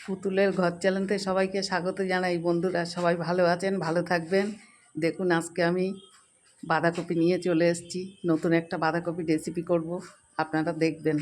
পুতুলের ঘর চ্যানেলে সবাইকে স্বাগত জানাই। বন্ধুরা সবাই ভালো আছেন, ভালো থাকবেন। দেখুন আজকে আমি বাঁধাকপি নিয়ে চলে এসেছি। নতুন একটা বাঁধাকপি রেসিপি করব, আপনারা দেখবেন।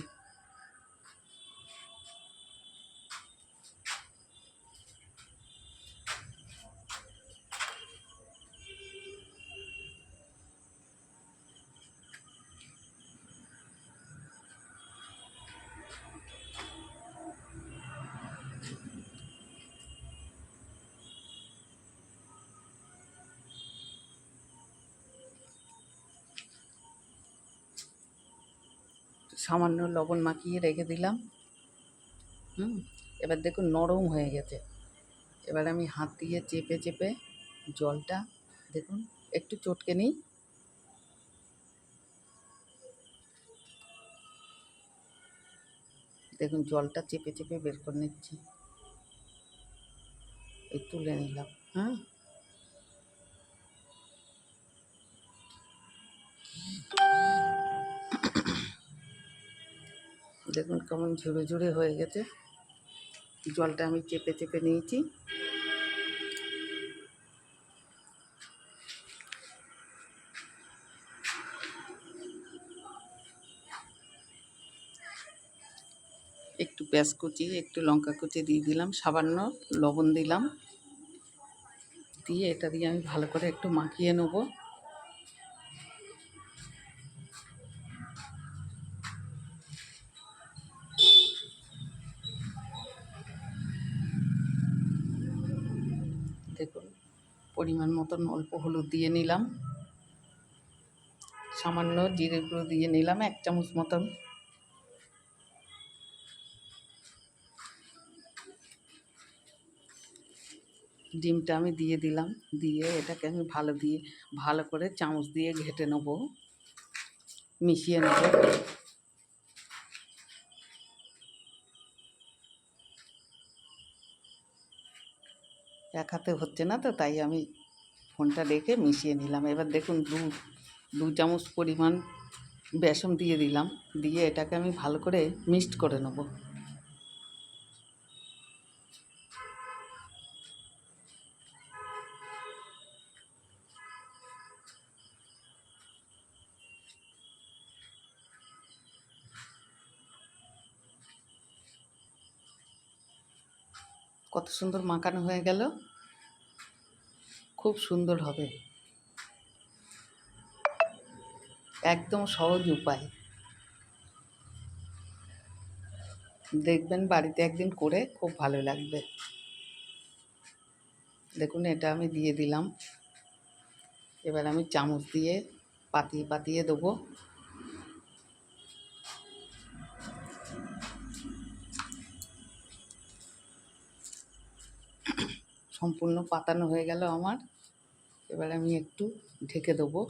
সামান্য লবণ মাখিয়ে রেখে দিলাম। এবার দেখুন নরম হয়ে গেছে। এবার আমি হাত দিয়ে চেপে চেপে জলটা দেখুন একটু চটকে নিই। দেখুন জলটা চেপে চেপে বের করে নিচ্ছি। এই তুলে নিলাম। দেখুন কেমন ঝুড়ে ঝুড়ে হয়ে গেছে। জলটা আমি চেপে চেপে নিয়েছি। একটু পেঁয়াজ কুচি, একটু লঙ্কা কুচি দিয়ে দিলাম, সামান্য লবণ দিলাম, দিয়ে এটা দিয়ে আমি ভালো করে একটু মাখিয়ে নেব। দেখুন পরিমাণ মতন অল্প হলুদ দিয়ে নিলাম, সামান্য জিরে গুঁড়ো দিয়ে নিলাম 1 চামচ মতন। ডিমটা আমি দিয়ে দিলাম, দিয়ে এটাকে আমি ভালো করে চামচ দিয়ে ঘেঁটে নেব, মিশিয়ে নেব। এক হাতে হচ্ছে না তো, তাই আমি ফোনটা রেখে মিশিয়ে নিলাম। এবার দেখুন দু চামচ পরিমাণ বেসন দিয়ে দিলাম, দিয়ে এটাকে আমি ভালো করে মিক্সড করে নেব। কত সুন্দর মাখানো হয়ে গেল, খুব সুন্দর হবে। একদম সহজ উপায়, দেখবেন বাড়িতে একদিন করে খুব ভালো লাগবে। দেখুন এটা আমি দিয়ে দিলাম। এবার আমি চামচ দিয়ে পাতিয়ে পাতিয়ে দেবো। সম্পূর্ণ পাতানো হয়ে গেল আমার। এবার আমি একটু ঢেকে দেবো।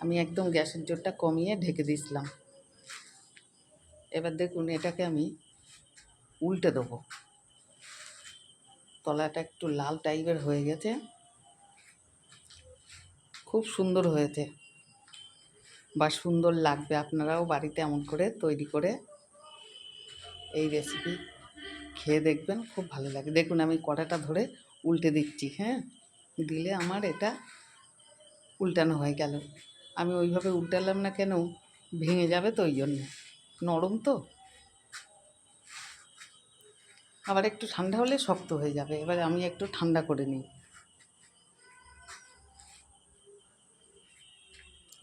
আমি একদম গ্যাসের জোরটা কমিয়ে ঢেকে দিয়েছিলাম। এবার দেখুন এটাকে আমি উল্টে দেবো। তলাটা একটু লাল টাইপের হয়ে গেছে, খুব সুন্দর হয়েছে বা সুন্দর লাগবে। আপনারাও বাড়িতে এমন করে তৈরি করে এই রেসিপি খেয়ে দেখবেন, খুব ভালো লাগে। দেখুন আমি কড়াটা ধরে উল্টে দিচ্ছি। দিলে আমার এটা উল্টানো হয়ে গেল। আমি ওইভাবে উল্টালাম না কেন, ভেঙে যাবে তো, ওই জন্য। নরম তো, আবার একটু ঠান্ডা হলে শক্ত হয়ে যাবে। এবার আমি একটু ঠান্ডা করে নিই।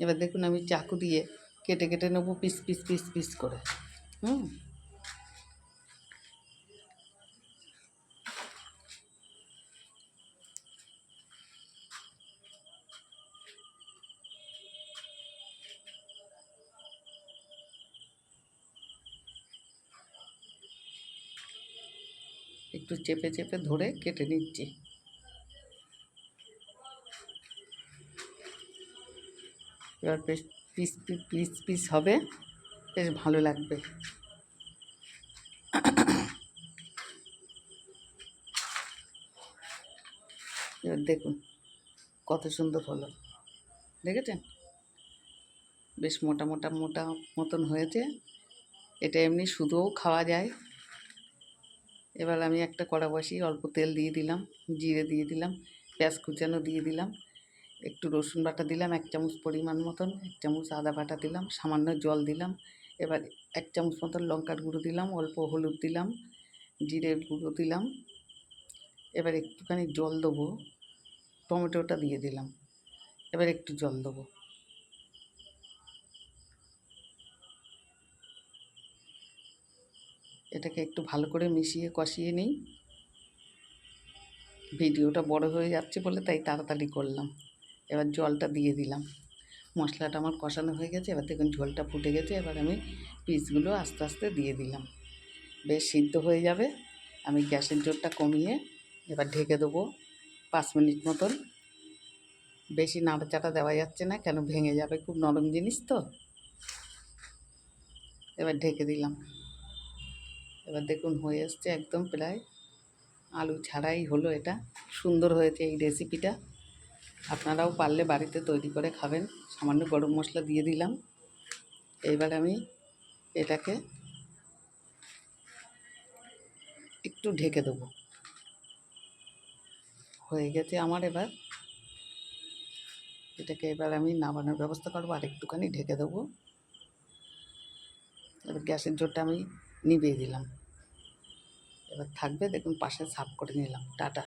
এবার দেখুন আমি চাকু দিয়ে কেটে কেটে নেবো পিস পিস পিস পিস করে। একটু চেপে চেপে ধরে কেটে নিচ্ছি। এবার বেশ পিস পিস পিস হবে, বেশ ভালো লাগবে। এবার দেখুন কত সুন্দর হলো, দেখেছেন? বেশ মোটা মোটা মোটা মতন হয়েছে। এটা এমনি শুধুও খাওয়া যায়। এবার আমি একটা কড়া বসিয়ে অল্প তেল দিয়ে দিলাম, জিরে দিয়ে দিলাম, পেঁয়াজ কুচানো দিয়ে দিলাম, একটু রসুন বাটা দিলাম 1 চামচ পরিমাণ মতন, 1 চামচ আদা বাটা দিলাম, সামান্য জল দিলাম। এবার 1 চামচ মতন লঙ্কার গুঁড়ো দিলাম, অল্প হলুদ দিলাম, জিরের গুঁড়ো দিলাম। এবার একটুখানি জল দেবো, টমেটোটা দিয়ে দিলাম। এবার একটু জল দেবো। এটাকে একটু ভালো করে মিশিয়ে কষিয়ে নিই। ভিডিওটা বড় হয়ে যাচ্ছে বলে তাই তাড়াতাড়ি করলাম। এবার জলটা দিয়ে দিলাম। মশলাটা আমার কষানো হয়ে গেছে। এবার দেখুন ঝোলটা ফুটে গেছে। এবার আমি পিসগুলো আস্তে আস্তে দিয়ে দিলাম। বেশ সিদ্ধ হয়ে যাবে। আমি গ্যাসের জোরটা কমিয়ে এবার ঢেকে দেবো 5 মিনিট মতন। বেশি নাড়াচাড়া দেওয়া যাচ্ছে না, কেন ভেঙে যাবে, খুব নরম জিনিস তো। এবার ঢেকে দিলাম। এবার দেখুন হয়ে এসছে একদম প্রায়, আলু ছাড়াই হলো। এটা সুন্দর হয়েছে এই রেসিপিটা। আপনারাও পারলে বাড়িতে তৈরি করে খাবেন। সামান্য গরম মশলা দিয়ে দিলাম। এইবার আমি এটাকে একটু ঢেকে দেবো। হয়ে গেছে আমার। এবার এটাকে আমি নামানোর ব্যবস্থা করবো, আর একটুখানি ঢেকে দেবো। এবার গ্যাসের জোরটা আমি নিভিয়ে দিলাম। এবার থাকবে, দেখুন পাশে সার্ভ করে নিলাম। টাটা।